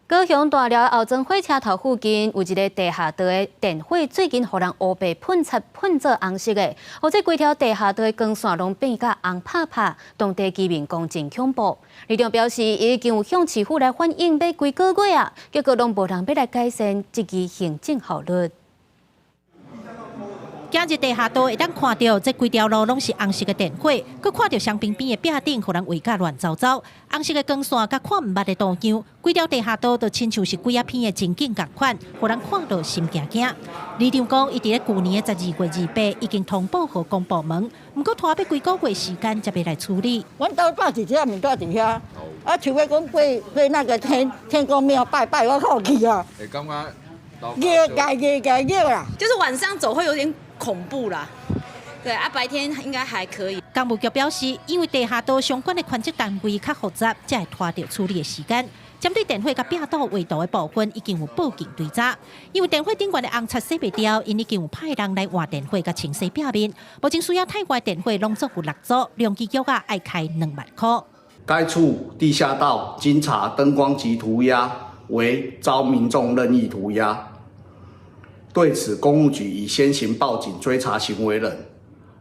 高雄大寮后庄火车头附近有一个地下道的电火，最近互人乌白喷做红色的，或者规条地下道的光线拢变甲红拍拍，当地居民讲真恐怖。里长表示，已经有向市府来反映要几个月啊，结果拢无人要来改善这个行政效率。 今日地下道会当看到，这规条路拢是红色的电火，佮看到香槟边的壁顶，互人围甲乱糟糟。红色的光线甲看唔捌的图样，规条地下道就亲像是几啊片的情景共款，互人看到心惊惊。里长讲，伊伫咧去年的12月28已经通报给公部门，不过拖要几个月时间才要来处理。阮兜住伫遮，面住伫遐，啊，除非讲过那个天公庙拜拜，我好去啊。会感觉热啦，就是晚上走会有点恐怖啦。对啊，白天应该还可以。工务局表示，因为地下道相关的权责单位较复杂，才会拖到处理的时间。针对电火甲壁道围堵的部分，已经有报警追查。因为电火顶悬的红漆洗袂掉，因已经有派人来换电火甲清洗壁面。目前需要汰换电火，拢总有6组，量基局啊爱开2万块。该处地下道经查灯光及涂鸦为遭民众任意涂鸦。 对此，公务局已先行报警追查行为人，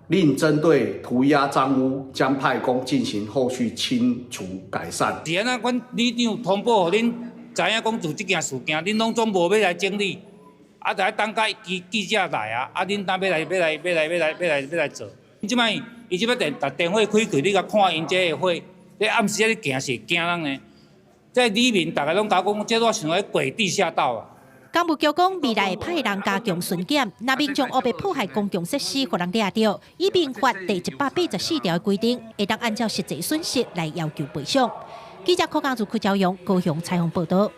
另针对涂鸦脏污，将派工进行后续清除改善。是安那，阮里长通报，恁知影讲做这件事件，恁拢总无要来整理，啊，就等甲记者来啊，啊，恁当要来做。即摆伊即摆电火开开，你甲看因这个火，你暗时咧行是惊人呢。在里面，大家拢甲讲，这我想要过地下道啊。 工务局讲，未来会派人加强巡检，若民众乌白破坏公共设施，互人抓到，以民法第184条的规定，会当按照实际损失来要求赔偿。记者柯家如柯朝阳高雄采访报道。